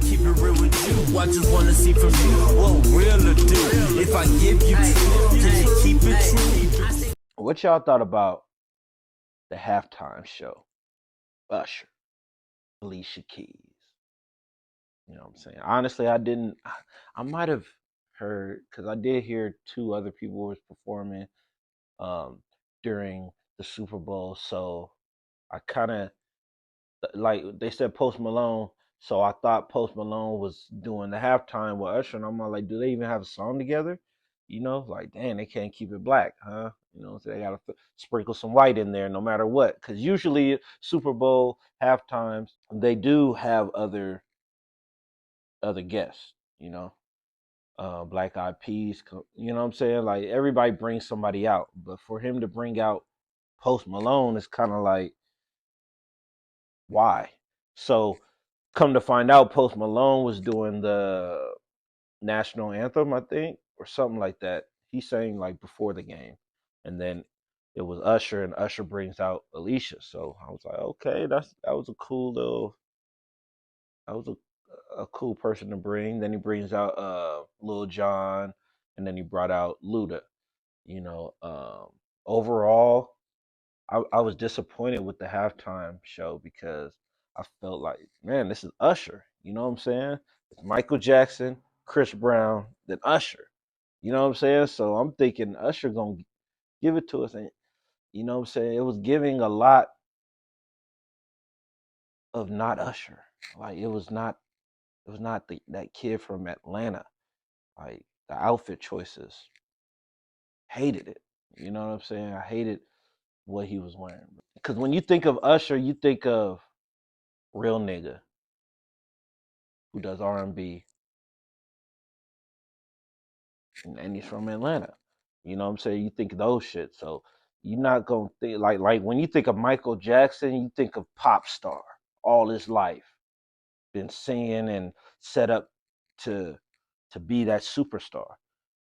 keep it real with you. I just wanna see from you what real to do. If I give you truth, can you keep it true? What y'all thought about the halftime show? Usher, Alicia Keys. You know what I'm saying? Honestly, I didn't. I might have heard because I did hear two other people was performing um, during the Super Bowl. So I kind of like they said Post Malone. So I thought Post Malone was doing the halftime with Usher, and I'm like, do they even have a song together? You know, like, dang, they can't keep it black, huh? You know, so they gotta sprinkle some white in there, no matter what. Because usually Super Bowl halftimes they do have other guests. You know, Black Eyed Peas. You know what I'm saying? Like everybody brings somebody out, but for him to bring out Post Malone is kind of like why? So come to find out, Post Malone was doing the national anthem, I think, or something like that. He sang like before the game, and then it was Usher, and Usher brings out Alicia. So I was like, okay, that was a cool little, that was a cool person to bring. Then he brings out Lil Jon, and then he brought out Luda. You know, overall, I was disappointed with the halftime show because I felt like, man, this is Usher. You know what I'm saying? It's Michael Jackson, Chris Brown, then Usher. You know what I'm saying? So I'm thinking Usher gonna give it to us, and you know what I'm saying? It was giving a lot of not Usher. Like it was not that kid from Atlanta. Like the outfit choices, hated it. You know what I'm saying? I hated what he was wearing. Because when you think of Usher, you think of real nigga who does R&B, and he's from Atlanta. You know what I'm saying? You think of those shit. So you're not gonna think like when you think of Michael Jackson, you think of pop star all his life, been singing and set up to be that superstar.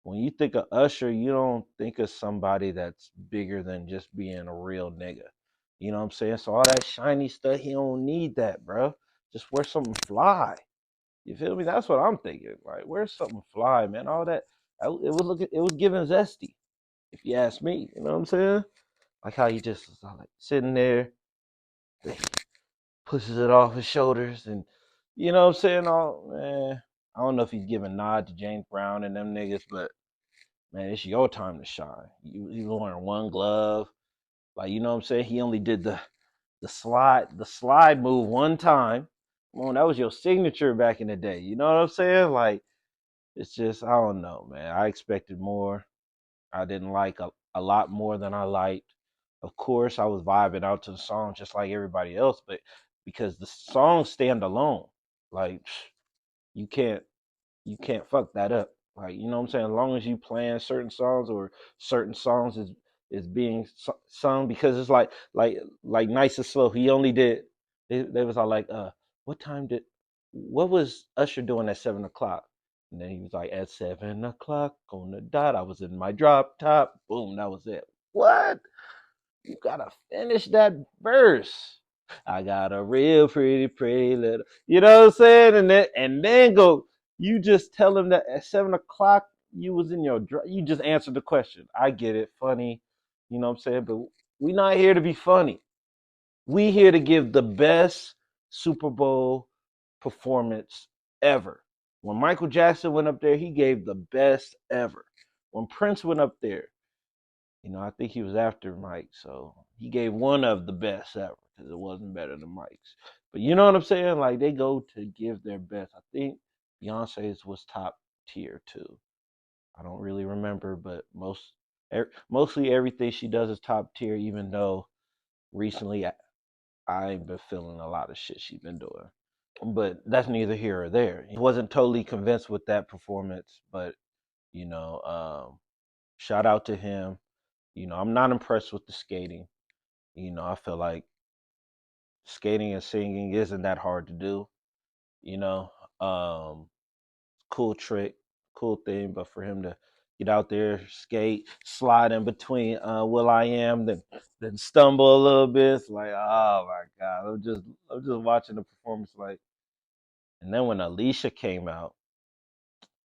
When you think of Usher, you don't think of somebody that's bigger than just being a real nigga. You know what I'm saying? So all that shiny stuff, he don't need that, bro. Just wear something fly. You feel me? That's what I'm thinking. Like, where's something fly, man? All that it was giving zesty, if you ask me. You know what I'm saying? Like how he just was like sitting there, pushes it off his shoulders, and you know what I'm saying? All man, I don't know if he's giving nod to James Brown and them niggas, but man, it's your time to shine. You wearing one glove, like you know what I'm saying? He only did the slide move one time. Come on, that was your signature back in the day. You know what I'm saying? Like it's just I don't know, man. I expected more. I didn't like a lot more than I liked. Of course, I was vibing out to the song just like everybody else, but because the songs stand alone, like you can't you can't fuck that up. Like you know what I'm saying? As long as you playing certain songs or certain songs is being sung because it's like nice and slow. He only did they was all like what time did what was Usher doing at 7 o'clock? And then he was like at 7 o'clock on the dot. I was in my drop top. Boom, that was it. What? You gotta finish that verse. I got a real pretty little, you know what I'm saying? And then go. You just tell him that at 7 o'clock you was in your. You just answered the question. I get it, funny, you know what I'm saying? But we not here to be funny. We here to give the best Super Bowl performance ever. When Michael Jackson went up there, he gave the best ever. When Prince went up there, you know, I think he was after Mike, so he gave one of the best ever because it wasn't better than Mike's. But you know what I'm saying? Like they go to give their best. I think Beyonce's was top tier too. I don't really remember, but mostly everything she does is top tier. Even though recently I ain't been feeling a lot of shit she's been doing. But that's neither here or there. He wasn't totally convinced with that performance, but you know, shout out to him. You know, I'm not impressed with the skating. You know, I feel like skating and singing isn't that hard to do. You know, cool trick, cool thing, but for him to get out there, skate, slide in between Will I Am, then stumble a little bit, it's like, oh my God, I'm just watching the performance like And then when Alicia came out,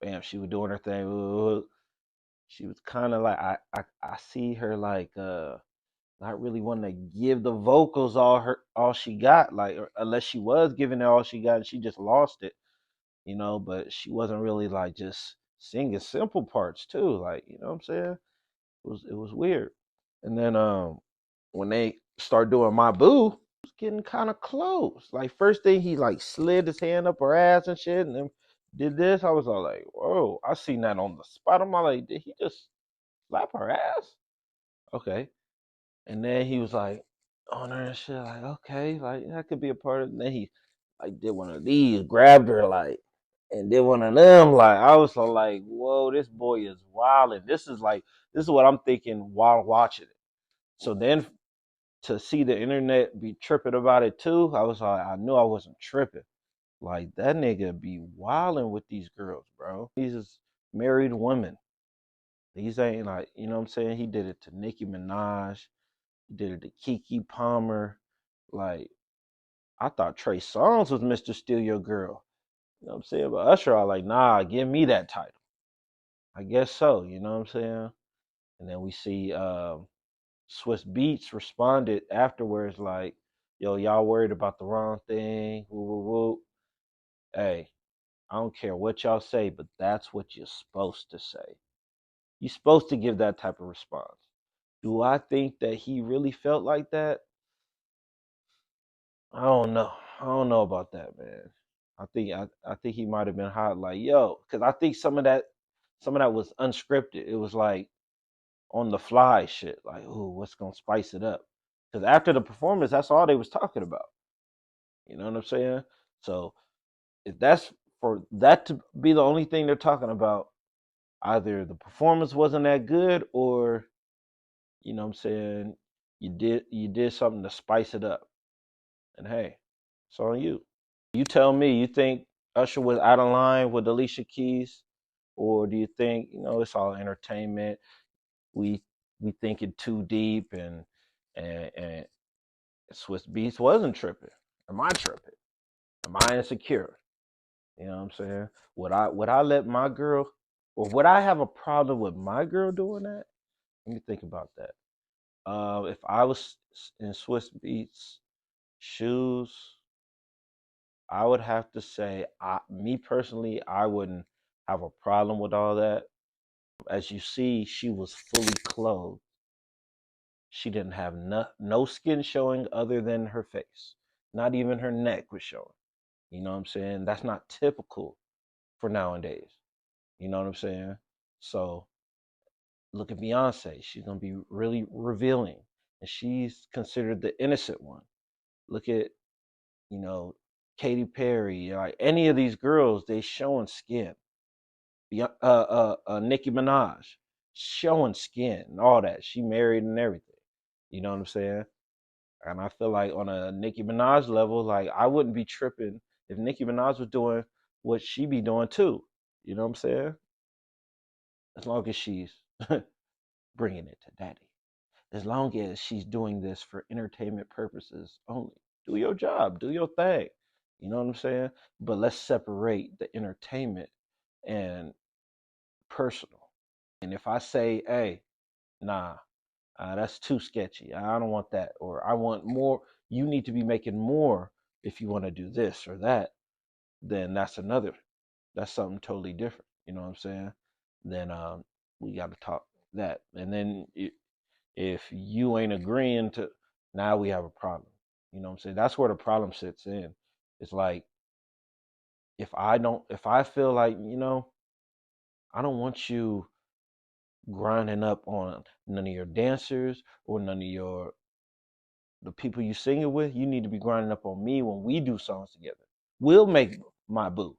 bam, she was doing her thing. Ooh, she was kind of like I see her like not really wanting to give the vocals all she got, like unless she was giving it all she got and she just lost it, but she wasn't really like just singing simple parts too, like what I'm saying. It was weird. And then when they start doing my boo, it was getting kind of close. Like first thing he like slid his hand up her ass and shit, and then did this. I was all like, whoa! I seen that on the spot. I'm all like, did he just slap her ass? Okay. And then he was like on her and shit, like, okay, like that could be a part of it. And then he like did one of these, grabbed her like and did one of them. Like I was so like, whoa, this boy is wild. And this is what I'm thinking while watching it. So then to see the internet be tripping about it too, I was like, I knew I wasn't tripping. Like that nigga be wilding with these girls, bro. These is married women. These ain't like, what I'm saying? He did it to Nicki Minaj. He did it to Kiki Palmer. Like, I thought Trey Songz was Mr. Steal Your Girl. You know what I'm saying? But Usher, I like, nah, give me that title. I guess so, you know what I'm saying? And then we see Swiss Beats responded afterwards like, yo, y'all worried about the wrong thing. Woo, woo, woo. Hey, I don't care what y'all say, but that's what you're supposed to say. You're supposed to give that type of response. Do I think that he really felt like that? I don't know. I don't know about that, man. I think he might have been hot, like yo, because I think some of that was unscripted. It was like on the fly shit, like ooh, what's gonna spice it up? Because after the performance, that's all they was talking about. You know what I'm saying? So if that's for that to be the only thing they're talking about, either the performance wasn't that good, or what I'm saying, you did something to spice it up. And hey, it's on you. You tell me, you think Usher was out of line with Alicia Keys, or do you think it's all entertainment? We we thinking too deep, and Swiss Beats wasn't tripping. Am I tripping? Am I insecure? You know what I'm saying? Would I let my girl, or would I have a problem with my girl doing that? Let me think about that. If I was in Swiss Beats shoes, I would have to say, me personally, I wouldn't have a problem with all that. As you see, she was fully clothed. She didn't have no skin showing other than her face. Not even her neck was showing. You know what I'm saying? That's not typical for nowadays. You know what I'm saying? So look at Beyonce. She's gonna be really revealing, and she's considered the innocent one. Look at you know Katy Perry, like any of these girls, they showing skin. Nicki Minaj showing skin and all that. She married and everything. You know what I'm saying? And I feel like on a Nicki Minaj level, like I wouldn't be tripping if Nicki Minaj was doing what she be doing too. You know what I'm saying? As long as she's bringing it to daddy. As long as she's doing this for entertainment purposes only. Do your job, do your thing. You know what I'm saying? But let's separate the entertainment and personal. And if I say, hey, nah, that's too sketchy. I don't want that. Or I want more. You need to be making more if you want to do this or that. Then that's something totally different. You know what I'm saying? Then we got to talk that. And then if you ain't agreeing to, now we have a problem. You know what I'm saying? That's where the problem sits in. It's like if I feel like I don't want you grinding up on none of your dancers or none of the people you sing it with. You need to be grinding up on me when we do songs together. We'll make my boo.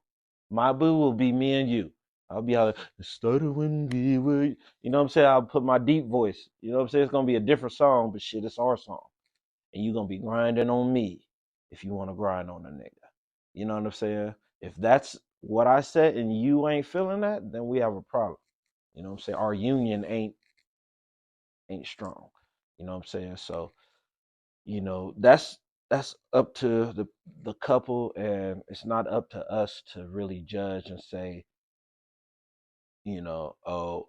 My boo will be me and you. I'll be out there, it started when we were, you know what I'm saying? I'll put my deep voice. You know what I'm saying? It's gonna be a different song, but shit, it's our song. And you're gonna be grinding on me if you wanna grind on a nigga. You know what I'm saying? If that's what I said and you ain't feeling that, then we have a problem. You know what I'm saying? Our union ain't strong. You know what I'm saying? So, that's that's up to the couple, and it's not up to us to really judge and say, oh,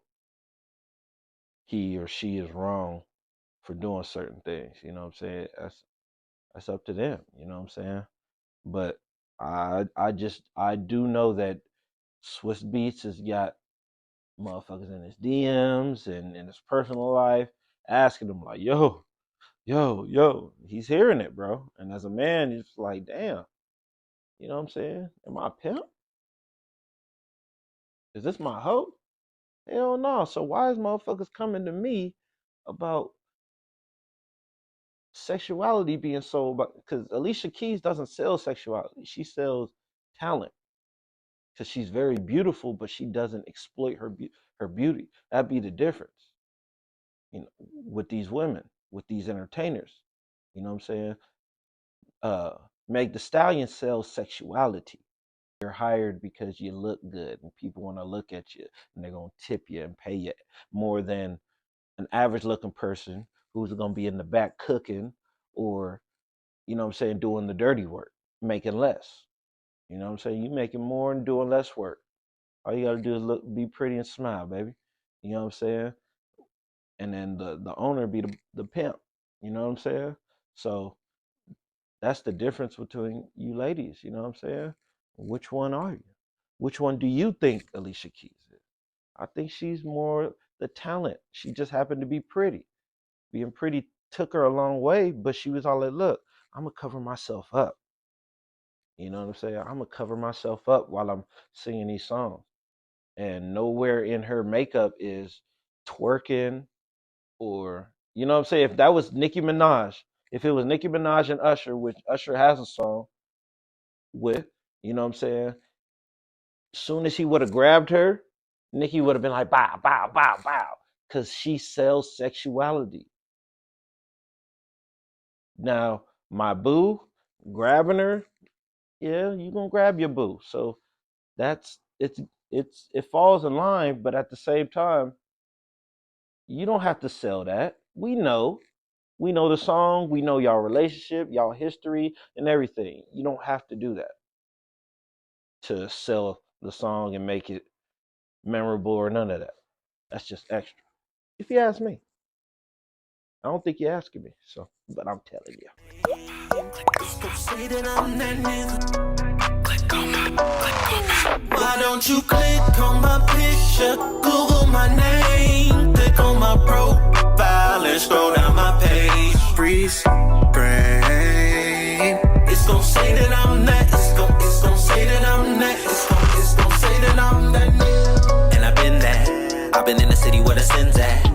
he or she is wrong for doing certain things. You know what I'm saying? That's up to them. You know what I'm saying? But I do know that Swiss Beats has got motherfuckers in his DMs and in his personal life asking him like, yo. He's hearing it, bro. And as a man, he's like, damn. You know what I'm saying? Am I a pimp? Is this my hoe? Hell no. So why is motherfuckers coming to me about sexuality being sold? Because Alicia Keys doesn't sell sexuality. She sells talent because she's very beautiful, but she doesn't exploit her beauty. That'd be the difference, with these women, with these entertainers. You know what I'm saying? Uh, Meg the Stallion sells sexuality. You're hired because you look good and people want to look at you and they're going to tip you and pay you more than an average looking person who's going to be in the back cooking or, you know what I'm saying, doing the dirty work, making less. You know what I'm saying? You making more and doing less work. All you got to do is be pretty and smile, baby. You know what I'm saying? And then the owner be the pimp. You know what I'm saying? So that's the difference between you ladies. You know what I'm saying? Which one are you? Which one do you think Alicia Keys is? I think she's more the talent. She just happened to be pretty. Being pretty took her a long way, but she was all like, look, I'm going to cover myself up. You know what I'm saying? I'm going to cover myself up while I'm singing these songs. And nowhere in her makeup is twerking or, you know what I'm saying? If that was Nicki Minaj, if it was Nicki Minaj and Usher, which Usher has a song with, you know what I'm saying? Soon as he would have grabbed her, Nicki would have been like, bow, bow, bow, bow, because she sells sexuality. Now, my boo, grabbing her, yeah, you gonna grab your boo. So that's it falls in line, but at the same time, you don't have to sell that. We know the song, we know y'all relationship, y'all history, and everything. You don't have to do that to sell the song and make it memorable or none of that. That's just extra. If you ask me. I don't think you're asking me, so but I'm telling you. Why don't you click on my picture, Google my name, click on my profile and scroll down my page. Freeze frame. It's gonna say that I'm that. It's gonna say that I'm that. It's gonna say that I'm that. And I've been there. I've been in the city where the sin's at.